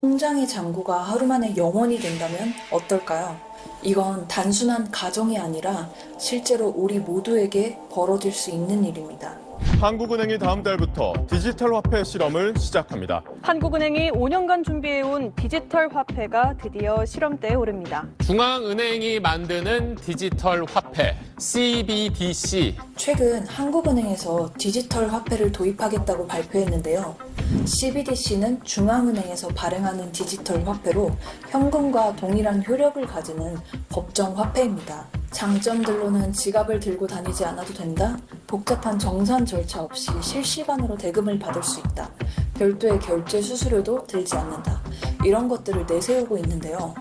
통장의 잔고가 하루 만에 0원이 된다면 어떨까요? 이건 단순한 가정이 아니라 실제로 우리 모두에게 벌어질 수 있는 일입니다. 한국은행이 다음 달부터 디지털 화폐 실험을 시작합니다. 한국은행이 5년간 준비해온 디지털 화폐가 드디어 시험대에 오릅니다. 중앙은행이 만드는 디지털 화폐, CBDC. 최근 한국은행에서 디지털 화폐를 도입하겠다고 발표했는데요. CBDC는 중앙은행에서 발행하는 디지털 화폐로 현금과 동일한 효력을 가지는 법정 화폐입니다. 장점들로는 지갑을 들고 다니지 않아도 된다, 복잡한 정산 절차 없이 실시간으로 대금을 받을 수 있다, 별도의 결제 수수료도 들지 않는다, 이런 것들을 내세우고 있는데요.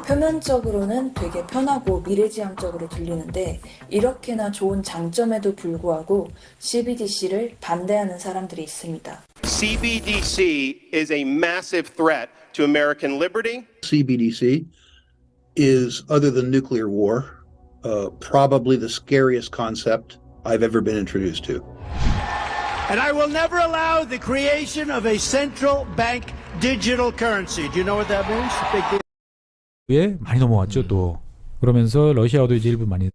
표면적으로는 되게 편하고 미래지향적으로 들리는데 이렇게나 좋은 장점에도 불구하고 CBDC를 반대하는 사람들이 있습니다. CBDC is a massive threat to American liberty. CBDC is, other than nuclear war, probably the scariest concept I've ever been introduced to. And I will never allow the creation of a central bank digital currency. Do you know what that means? Big deal. 에 많이 넘어왔죠, 또. 그러면서 러시아도 이제 일부 많이.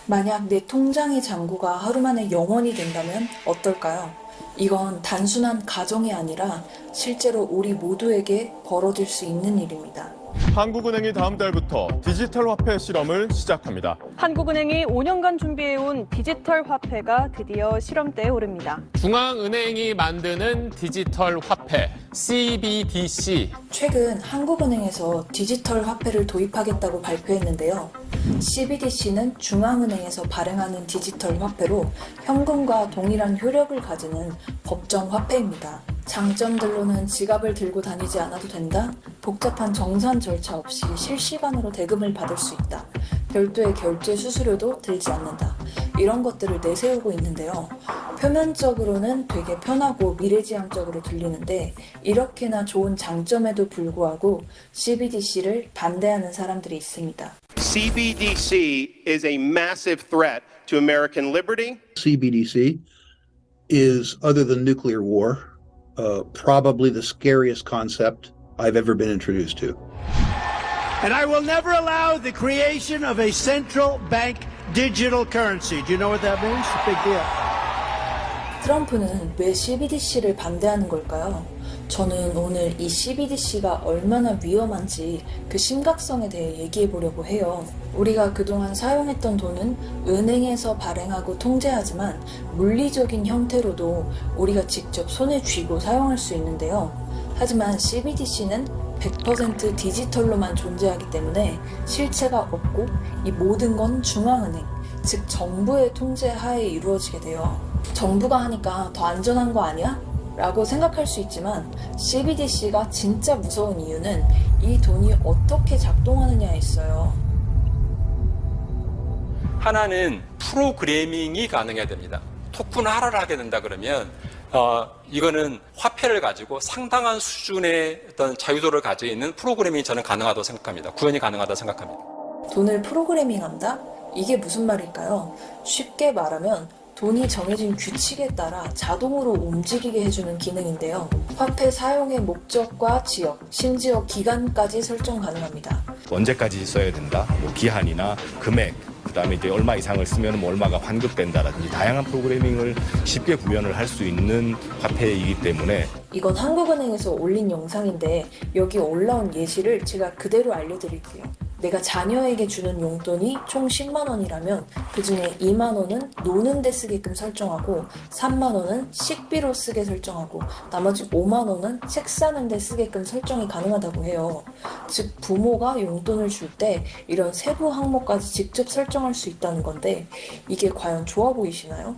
만약 내 통장의 잔고가 하루 만에 0원이 된다면 어떨까요? 이건 단순한 가정이 아니라 실제로 우리 모두에게 벌어질 수 있는 일입니다. 한국은행이 다음 달부터 디지털 화폐 실험을 시작합니다. 한국은행이 5년간 준비해온 디지털 화폐가 드디어 시험대에 오릅니다. 중앙은행이 만드는 디지털 화폐, CBDC. 최근 한국은행에서 디지털 화폐를 도입하겠다고 발표했는데요. CBDC는 중앙은행에서 발행하는 디지털 화폐로 현금과 동일한 효력을 가지는 법정 화폐입니다. 장점들로는 지갑을 들고 다니지 않아도 된다, 복잡한 정산 절차 없이 실시간으로 대금을 받을 수 있다, 별도의 결제 수수료도 들지 않는다, 이런 것들을 내세우고 있는데요. 표면적으로는 되게 편하고 미래지향적으로 들리는데 이렇게나 좋은 장점에도 불구하고 CBDC를 반대하는 사람들이 있습니다. CBDC is a massive threat to American liberty. CBDC is, other than nuclear war, probably the scariest concept I've ever been introduced to. And I will never allow the creation of a central bank digital currency. Do you know what that means? Big deal. 트럼프는 왜 CBDC를 반대하는 걸까요? 저는 오늘 이 CBDC가 얼마나 위험한지 그 심각성에 대해 얘기해 보려고 해요. 우리가 그동안 사용했던 돈은 은행에서 발행하고 통제하지만 물리적인 형태로도 우리가 직접 손에 쥐고 사용할 수 있는데요. 하지만 CBDC는 100% 디지털로만 존재하기 때문에 실체가 없고 이 모든 건 중앙은행, 즉 정부의 통제 하에 이루어지게 돼요. 정부가 하니까 더 안전한 거 아니야? 라고 생각할 수 있지만 CBDC가 진짜 무서운 이유는 이 돈이 어떻게 작동하느냐에 있어요. 하나는 프로그래밍이 가능해야 됩니다. 토큰화를 하게 된다 그러면 이거는 화폐를 가지고 상당한 수준의 어떤 자유도를 가지고 있는 프로그래밍이 저는 가능하다고 생각합니다. 구현이 가능하다고 생각합니다. 돈을 프로그래밍한다? 이게 무슨 말일까요? 쉽게 말하면 돈이 정해진 규칙에 따라 자동으로 움직이게 해주는 기능인데요. 화폐 사용의 목적과 지역, 심지어 기간까지 설정 가능합니다. 언제까지 써야 된다, 뭐 기한이나 금액, 그다음에 이제 얼마 이상을 쓰면 뭐 얼마가 환급된다라든지 다양한 프로그래밍을 쉽게 구현을 할 수 있는 화폐이기 때문에. 이건 한국은행에서 올린 영상인데 여기 올라온 예시를 제가 그대로 알려드릴게요. 내가 자녀에게 주는 용돈이 총 10만 원이라면 그중에 2만 원은 노는 데 쓰게끔 설정하고 3만 원은 식비로 쓰게 설정하고 나머지 5만 원은 책 사는 데 쓰게끔 설정이 가능하다고 해요. 즉 부모가 용돈을 줄 때 이런 세부 항목까지 직접 설정할 수 있다는 건데 이게 과연 좋아 보이시나요?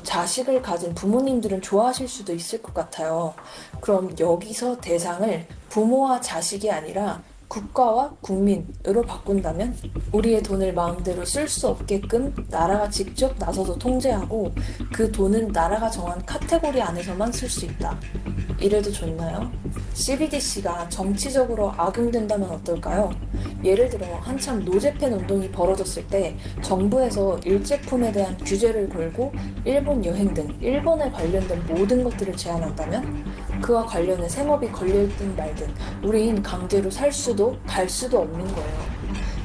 자식을 가진 부모님들은 좋아하실 수도 있을 것 같아요. 그럼 여기서 대상을 부모와 자식이 아니라 국가와 국민으로 바꾼다면 우리의 돈을 마음대로 쓸 수 없게끔 나라가 직접 나서서 통제하고 그 돈은 나라가 정한 카테고리 안에서만 쓸 수 있다. 이래도 좋나요? CBDC가 정치적으로 악용된다면 어떨까요? 예를 들어 한참 노제팬 운동이 벌어졌을 때 정부에서 일제품에 대한 규제를 걸고 일본 여행 등 일본에 관련된 모든 것들을 제한한다면 그와 관련해 생업이 걸려있든 말든 우린 강제로 살 수도 갈 수도 없는 거예요.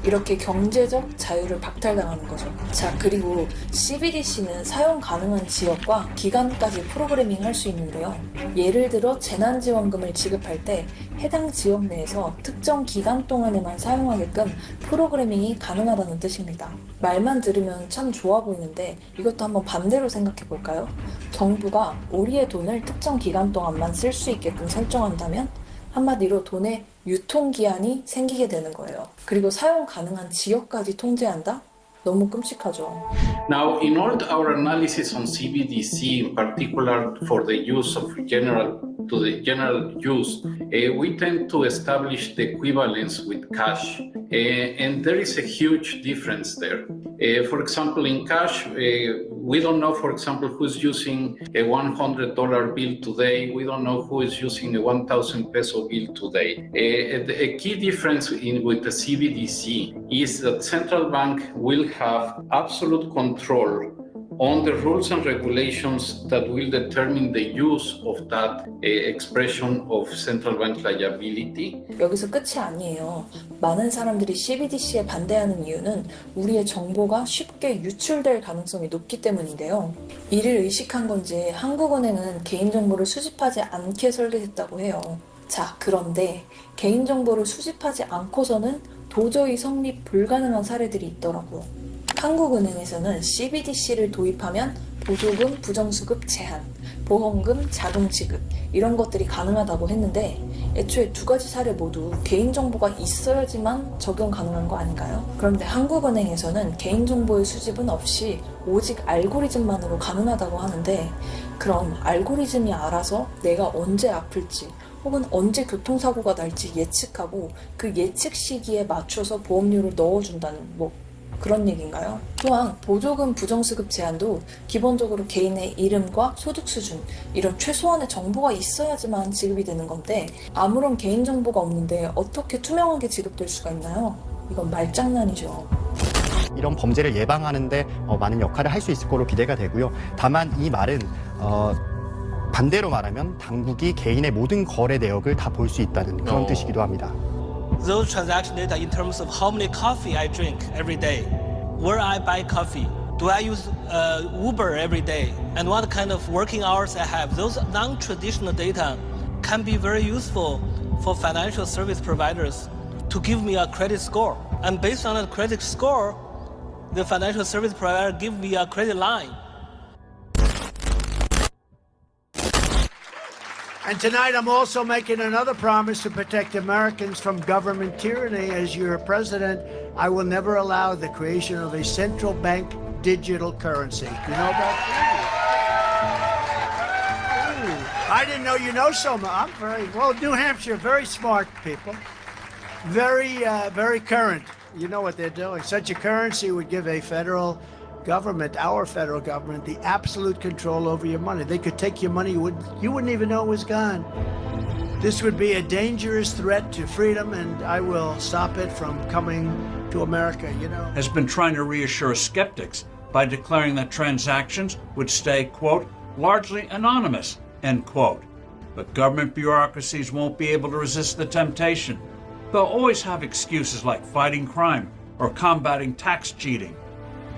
이렇게 경제적 자유를 박탈당하는 거죠. 자, 그리고 CBDC는 사용 가능한 지역과 기간까지 프로그래밍 할 수 있는데요. 예를 들어 재난지원금을 지급할 때 해당 지역 내에서 특정 기간 동안에만 사용하게끔 프로그래밍이 가능하다는 뜻입니다. 말만 들으면 참 좋아 보이는데 이것도 한번 반대로 생각해 볼까요? 정부가 우리의 돈을 특정 기간 동안만 쓸 수 있게끔 설정한다면 한마디로 돈의 유통기한이 생기게 되는 거예요. 그리고 사용 가능한 지역까지 통제한다? 너무 끔찍하죠. Now, in all our analysis on CBDC, in particular for the use of general use, we tend to establish the equivalence with cash, and there is a huge difference there. For example, in cash, we don't know, for example, who's using a $100 bill today. We don't know who is using a 1,000 peso bill today. A key difference with the CBDC is that central bank will have absolute control on the rules and regulations that will determine the use of that expression of central bank liability. 여기서 끝이 아니에요. 많은 사람들이 CBDC에 반대하는 이유는 우리의 정보가 쉽게 유출될 가능성이 높기 때문인데요. 이를 의식한 건지 한국은행은 개인정보를 수집하지 않게 설계했다고 해요. 자, 그런데 개인정보를 수집하지 않고서는 도저히 성립 불가능한 사례들이 있더라고요. 한국은행에서는 CBDC를 도입하면 보조금 부정수급 제한, 보험금 자동 지급 이런 것들이 가능하다고 했는데 애초에 두 가지 사례 모두 개인정보가 있어야지만 적용 가능한 거 아닌가요? 그런데 한국은행에서는 개인정보의 수집은 없이 오직 알고리즘만으로 가능하다고 하는데 그럼 알고리즘이 알아서 내가 언제 아플지 혹은 언제 교통사고가 날지 예측하고 그 예측 시기에 맞춰서 보험료를 넣어준다는 그런 얘기인가요? 또한 보조금 부정수급 제한도 기본적으로 개인의 이름과 소득 수준 이런 최소한의 정보가 있어야지만 지급이 되는 건데 아무런 개인정보가 없는데 어떻게 투명하게 지급될 수가 있나요? 이건 말장난이죠. 이런 범죄를 예방하는데 많은 역할을 할 수 있을 거로 기대가 되고요. 다만 이 말은 반대로 말하면 당국이 개인의 모든 거래 내역을 다 볼 수 있다는 그런 뜻이기도 합니다. Those transaction data in terms of how many coffee I drink every day, where I buy coffee, do I use Uber every day, and what kind of working hours I have. Those non-traditional data can be very useful for financial service providers to give me a credit score. And based on a credit score, the financial service provider give me a credit line. And tonight I'm also making another promise to protect Americans from government tyranny. As your president, I will never allow the creation of a central bank digital currency. You know about that? I didn't know you know so much. I'm very, well, New Hampshire, very smart people. Very current. You know what they're doing. Such a currency would give a federal government, our federal government, the absolute control over your money. They could take your money, you wouldn't even know it was gone. This would be a dangerous threat to freedom, and I will stop it from coming to America, you know. Has been trying to reassure skeptics by declaring that transactions would stay, quote, largely anonymous, end quote. But government bureaucracies won't be able to resist the temptation. They'll always have excuses like fighting crime or combating tax cheating.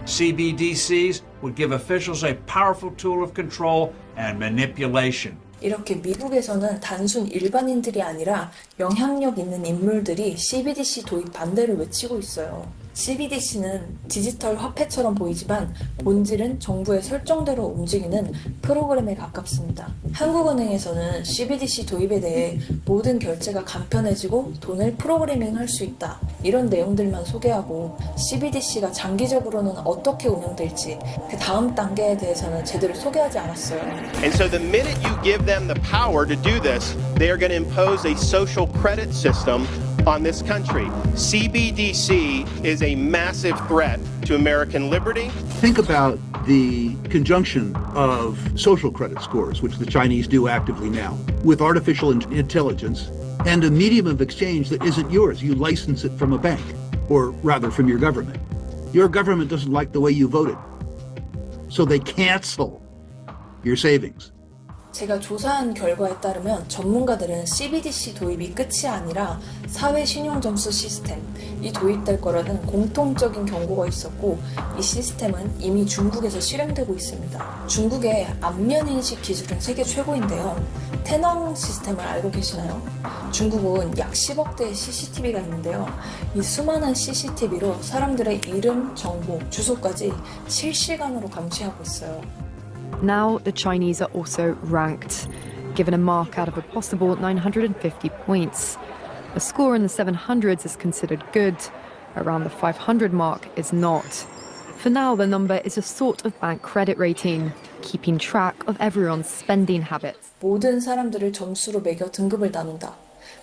CBDCs would give officials a powerful tool of control and manipulation. 이렇게 미국에서는 단순 일반인들이 아니라 영향력 있는 인물들이 CBDC 도입 반대를 외치고 있어요. CBDC는 디지털 화폐처럼 보이지만 본질은 정부의 설정대로 움직이는 프로그램에 가깝습니다. 한국은행에서는 CBDC 도입에 대해 모든 결제가 간편해지고 돈을 프로그래밍할 수 있다. 이런 내용들만 소개하고 CBDC가 장기적으로는 어떻게 운영될지 그 다음 단계에 대해서는 제대로 소개하지 않았어요. And so the minute you give them the power to do this, they are going to impose a social credit system on this country. CBDC is a massive threat to American liberty. Think about the conjunction of social credit scores, which the Chinese do actively now, with artificial intelligence and a medium of exchange that isn't yours. You license it from a bank, or rather from your government. Your government doesn't like the way you voted, so they cancel your savings. 제가 조사한 결과에 따르면 전문가들은 CBDC 도입이 끝이 아니라 사회 신용 점수 시스템이 도입될 거라는 공통적인 경고가 있었고, 이 시스템은 이미 중국에서 실행되고 있습니다. 중국의 안면 인식 기술은 세계 최고인데요. 태낭 시스템을 알고 계시나요? 중국은 약 10억 대의 CCTV가 있는데요. 이 수많은 CCTV로 사람들의 이름, 정보, 주소까지 실시간으로 감시하고 있어요. Now, the Chinese are also ranked, given a mark out of a possible 950 points. A score in the 700s is considered good. Around the 500 mark is not. For now, the number is a sort of bank credit rating, keeping track of everyone's spending habits. 모든 사람들을 점수로 매겨 등급을 나눈다.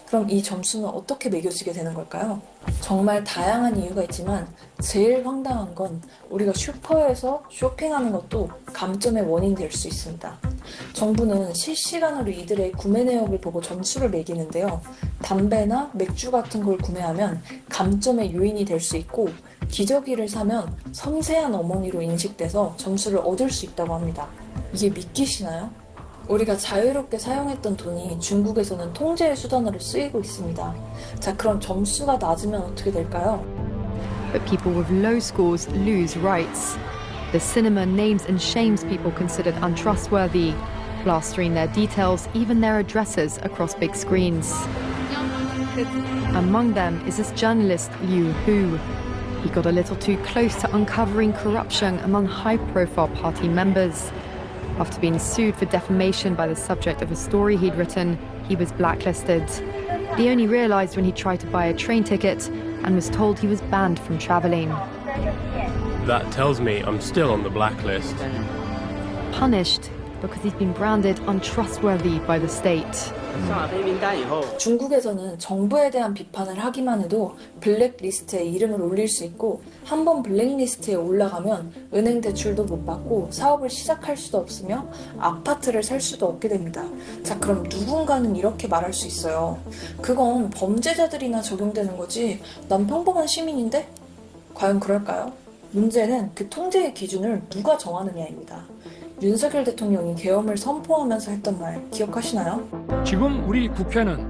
그럼 이 점수는 어떻게 매겨지게 되는 걸까요? 정말 다양한 이유가 있지만 제일 황당한 건 우리가 슈퍼에서 쇼핑하는 것도 감점의 원인이 될 수 있습니다. 정부는 실시간으로 이들의 구매 내역을 보고 점수를 매기는데요. 담배나 맥주 같은 걸 구매하면 감점의 요인이 될 수 있고, 기저귀를 사면 섬세한 어머니로 인식돼서 점수를 얻을 수 있다고 합니다. 이게 믿기시나요? 우리가 자유롭게 사용했던 돈이 중국에서는 통제의 수단으로 쓰이고 있습니다. 자, 그럼 점수가 낮으면 어떻게 될까요? But people with low scores lose rights. The cinema names and shames people considered untrustworthy, plastering their details, even their addresses, across big screens. Among them is this journalist Liu Hu. He got a little too close to uncovering corruption among high-profile party members. After being sued for defamation by the subject of a story he'd written, he was blacklisted. He only realized when he tried to buy a train ticket and was told he was banned from traveling. That tells me I'm still on the blacklist. Punished because he's been branded untrustworthy by the state. 중국에서는 정부에 대한 비판을 하기만 해도 블랙리스트에 이름을 올릴 수 있고, 한번 블랙리스트에 올라가면 은행 대출도 못 받고 사업을 시작할 수도 없으며 아파트를 살 수도 없게 됩니다. 자, 그럼 누군가는 이렇게 말할 수 있어요. 그건 범죄자들이나 적용되는 거지, 난 평범한 시민인데? 과연 그럴까요? 문제는 그 통제의 기준을 누가 정하느냐입니다. 윤석열 대통령이 계엄을 선포하면서 했던 말 기억하시나요? 지금 우리 국회는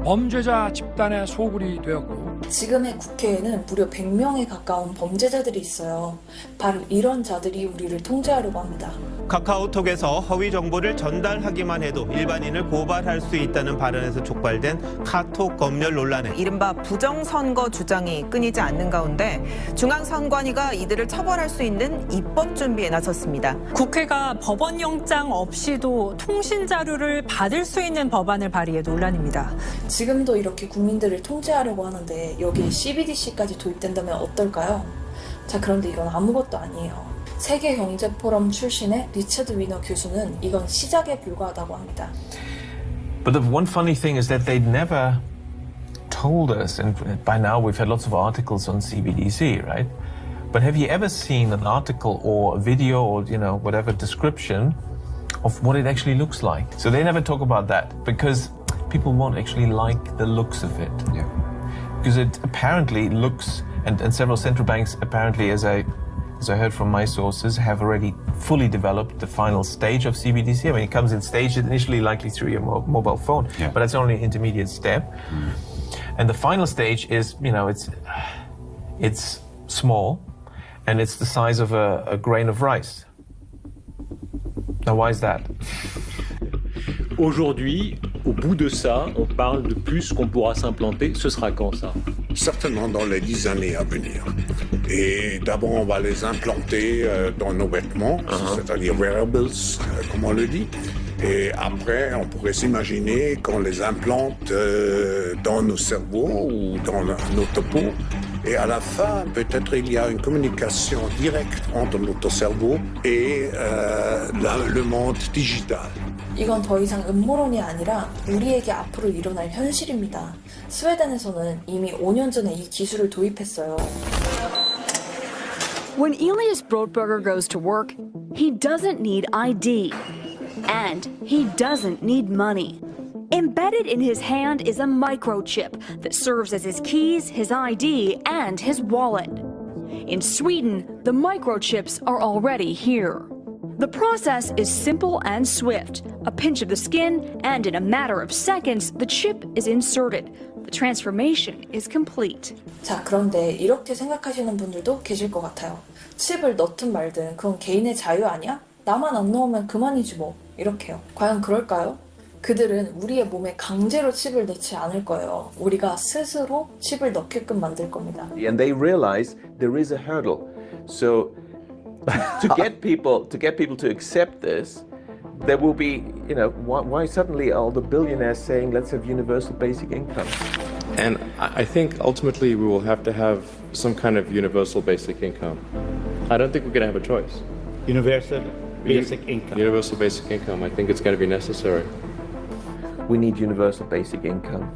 범죄자 집단의 소굴이 되었고, 지금의 국회에는 무려 100명에 가까운 범죄자들이 있어요. 바로 이런 자들이 우리를 통제하려고 합니다. 카카오톡에서 허위 정보를 전달하기만 해도 일반인을 고발할 수 있다는 발언에서 촉발된 카톡 검열 논란에 이른바 부정선거 주장이 끊이지 않는 가운데 중앙선관위가 이들을 처벌할 수 있는 입법 준비에 나섰습니다. 국회가 법원영장 없이도 통신자료를 받을 수 있는 법안을 발의해 논란입니다. 지금도 이렇게 국민들을 통제하려고 하는데 여기에 CBDC까지 도입된다면 어떨까요? 자, 그런데 이건 아무것도 아니에요. 세계경제포럼 출신의 리처드 위너 교수는 이건 시작에 불과하다고 합니다. But the one funny thing is that they never told us, and by now we've had lots of articles on CBDC, right? But have you ever seen an article or a video or, you know, whatever description of what it actually looks like? So they never talk about that because people won't actually like the looks of it. Yeah. Because it apparently looks, and several central banks apparently, as I heard from my sources, have already fully developed the final stage of CBDC. I mean, it comes in stages, initially likely through your mobile phone, but that's only an intermediate step. And the final stage is, you know, it's small, and it's the size of a grain of rice. Now, why is that? Aujourd'hui, au bout de ça, on parle de puces qu'on pourra s'implanter. Ce sera quand ça? Certainement dans les 10 années à venir. Et d'abord, on va les implanter dans nos vêtements, c'est-à-dire wearables, comme on le dit. Et après, on pourrait s'imaginer qu'on les implante dans nos cerveaux ou dans notre peau. Et à la fin, peut-être il y a une communication directe entre notre cerveau et le monde digital. 이건 더 이상 음모론이 아니라 우리에게 앞으로 일어날 현실입니다. 스웨덴에서는 이미 5년 전에 이 기술을 도입했어요. When Elias Brodberger goes to work, he doesn't need ID. And he doesn't need money. Embedded in his hand is a microchip that serves as his keys, his ID, and his wallet. In Sweden, the microchips are already here. The process is simple and swift. A pinch of the skin, and in a matter of seconds, the chip is inserted. The transformation is complete. 자, 그런데 이렇게 생각하시는 분들도 계실 것 같아요. 칩을 넣든 말든 그건 개인의 자유 아니야? 나만 안 넣으면 그만이지 뭐. 이렇게요. 과연 그럴까요? 그들은 우리의 몸에 강제로 칩을 넣지 않을 거예요. 우리가 스스로 칩을 넣게끔 만들 겁니다. And they realize there is a hurdle. So to get people to accept this, there will be, why suddenly all the billionaires saying let's have universal basic income? And I think ultimately we will have to have some kind of universal basic income. I don't think we're going to have a choice. Universal basic income. Universal basic income. I think it's going to be necessary. We need universal basic income.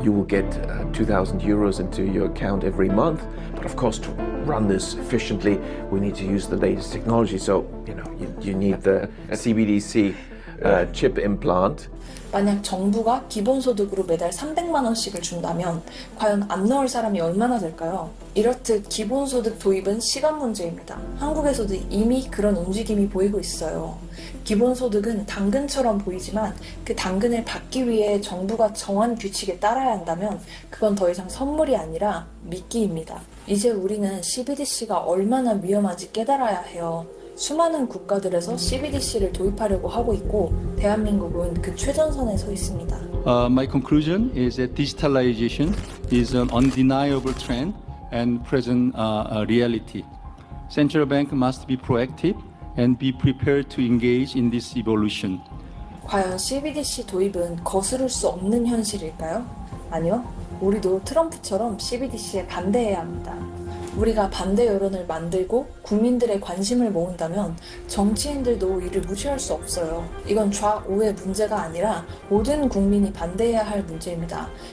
You will get 2,000 euros into your account every month. But of course, to run this efficiently, we need to use the latest technology. So, you need the CBDC chip implant. 만약 정부가 기본소득으로 매달 300만 원씩을 준다면 과연 안 넣을 사람이 얼마나 될까요? 이렇듯 기본소득 도입은 시간 문제입니다. 한국에서도 이미 그런 움직임이 보이고 있어요. 기본소득은 당근처럼 보이지만 그 당근을 받기 위해 정부가 정한 규칙에 따라야 한다면 그건 더 이상 선물이 아니라 미끼입니다. 이제 우리는 CBDC가 얼마나 위험한지 깨달아야 해요. 수많은 국가들에서 CBDC를 도입하려고 하고 있고 대한민국은 그 최전선에 서 있습니다. My conclusion is that digitalization is an undeniable trend and present reality. Central bank must be proactive and be prepared to engage in this evolution. 과연 CBDC 도입은 거스를 수 없는 현실일까요? 아니요. 우리도 트럼프처럼 CBDC에 반대해야 합니다. 우리가 반대 여론을 만들고 국민들의 관심을 모은다면 정치인들도 이를 무시할 수 없어요. 이건 좌우의 문제가 아니라 모든 국민이 반대해야 할 문제입니다.